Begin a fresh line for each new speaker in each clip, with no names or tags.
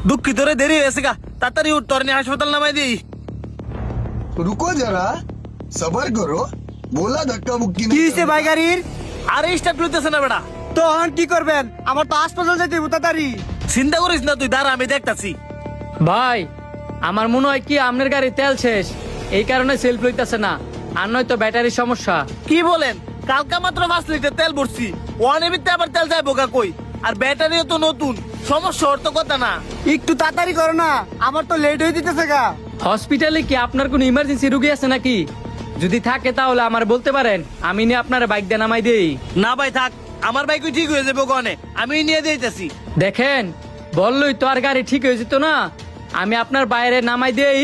দুঃখিত রে, দেরি হয়েছে গা। তাড়াতাড়ি উঠ, তোর নিয়ে হাসপাতাল নামাই দিই।
रुको जरा सबर करो बोला धक्का मुक्की
কি
नहीं
হইছে ভাই গাড়ির?
আরে স্টার্ট লইতেছে না বেটা।
তখন কি করবেন? আমার তো হাসপাতাল যাইতে হইব তাড়াতাড়ি।
চিন্তা করিস না তুই, দাঁড়া আমি দেখতাছি।
ভাই আমার মনে হয় কি আপনার গাড়ি তেল শেষ, এই কারণে সেলফ লইতাছে না, আর নয়তো ব্যাটারির সমস্যা।
কি বলেন? কালকা মাত্র 5 লিটার তেল ভরছি, ওয়ানে ভিতরে আবার তেল যাইবো গা কই? আর ব্যাটারিও তো নতুন, সমস্যা ওর তো কথা না।
একটু তাড়াতাড়ি করো না, আমার তো লেট হয়ে দিতেছে গা।
হসপিটালে কি আপনার কোনো ইমার্জেন্সি রুগী আছে নাকি? যদি থাকে তাহলে আমার বলতে পারেন, আমি নিয়ে আপনার বাইক দিয়ে নামাই দেই।
না ভাই থাক, আমার বাইকই ঠিক হয়ে যাবে ওখানে, আমি নিয়ে দিতেছি।
দেখেন বললই তো আর গাড়ি ঠিক হয়ে যেত না, আমি আপনার বাইরে নামাই দেই,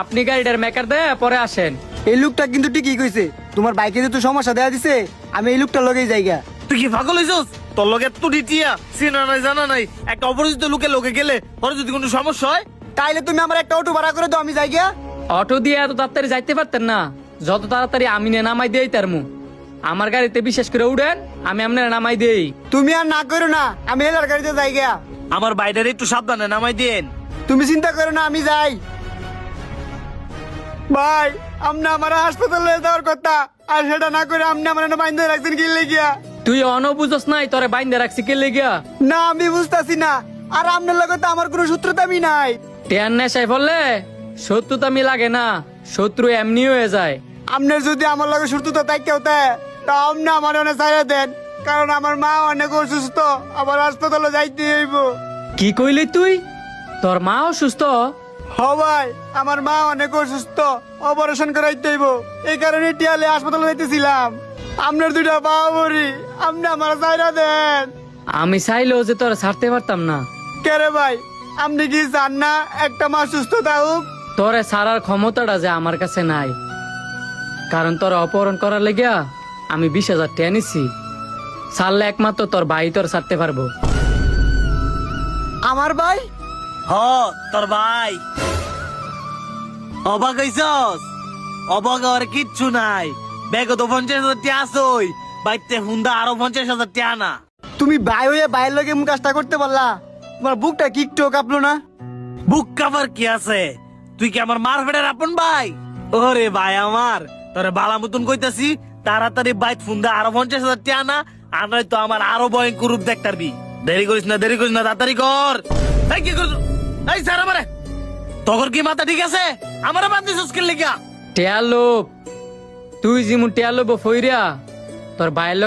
আপনি গাড়িটার মেকার দেয় পরে আসেন।
এই লোকটা কিন্তু ঠিকই কইছে, তোমার বাইকে যে তো সমস্যা দেয়া দিছে, আমি এই লোকটা লগেই যাইগা।
তুই কি পাগল হইছস? তোর লগে তো ডিটিয়া চিনা নাই জানা নাই, একটা অপরিচিত লোকে লোকে গেলে পরে যদি কোনো সমস্যা হয়।
তাইলে তুমি আমার একটা অটো ভাড়া করে দাও, আমি যাইগা।
অটো দিয়ে এত তাড়াতাড়ি যাইতে পারতেন না, যত তাড়াতাড়ি আমি নিয়ে নামাই দেই তার মু। আমার গাড়িতে বিশেষ করে উঠেন, আমি আপনার নামাই দেই।
তুমি আর না করো না, আমি এলার গাড়িতে যাইগা।
আমার বাইরের একটু সাবধানে নামাই দেন।
তুমি চিন্তা করো না, আমি যাই। ভাই আপনি আমার হাসপাতালে যাওয়ার কথা, আর সেটা না করে আপনি আমার বাইন্ধে রাখছেন কি লেগিয়া?
তুই অনবুঝস নাই তোরে বাইন্দে রাখছি কে লেগিয়া?
না আমি বুঝতাছি না, আর আপনার লগে তো আমার কোনো সূত্রতামি নাই।
টেয়ার নেশায় বললে শত্রুতামি লাগে না, শত্রু এমনি হয়ে যায়।
আপনার যদি আমার লগে সূত্রতা থাকতে হতে, তা আপনি আমার অনেক ছাড়া দেন, কারণ আমার মা অনেক অসুস্থ, আবার হাসপাতালে যাইতে হইব।
কি কইলি তুই? তোর মা অসুস্থ?
হ ভাই, আমার মা অনেক অসুস্থ, অপারেশন করাইতে হইব, এই কারণে টিয়ালে হাসপাতালে যাইতেছিলাম। আপনার দুইটা পা ভরি, আপনি আমার ছাড়া দেন।
আমি চাইলেও যে তোরা ছাড়তে পারতাম না।
কে রে ভাই, আপনি কি চান না একটা মা সুস্থ থাকুক?
তোরে ছাড়ার ক্ষমতাটা যে আমার কাছে নাই, কারণ তোরা অপহরণ করার লেগিয়া আমি 20,000 টাকা নিছি। ছাড়লে একমাত্র তোর ভাই তোর ছাড়তে পারবো।
আমার ভাই?
হ তোর ভাই। অবাক হইছস? অবাক হওয়ার কিচ্ছু নাই, ব্যাগ তো 50,000 টাকা আসই, বাইতে হুন্দা আরো 50,000 টাকা না।
তুমি ভাই হয়ে ভাইয়ের লগে এমন কাজটা করতে পারলা? তোমার বুকটা কি একটু কাঁপলো না?
বুক কাভার কি আছে? তুই কি আমার মার ফেডের আপন ভাই? ওরে ভাই আমার, তোরে বালা মতন কইতাছি, তাড়াতাড়ি বাইত ফুন্দা আরো 50,000 টাকা না, আর নয়তো আমার আরো ভয়ঙ্কর রূপ দেখতে পারবি। দেরি করিস না, দেরি করিস না, তাড়াতাড়ি কর। এই কি করছ? এই স্যার আমারে, তোর কি মাথা ঠিক আছে? আমারে বাদ দিছস কি লিগা?
টেয়ার লোভ, তুই যেমন টেয়ার লোভ ফইরা তোর ভাইয়ের লগে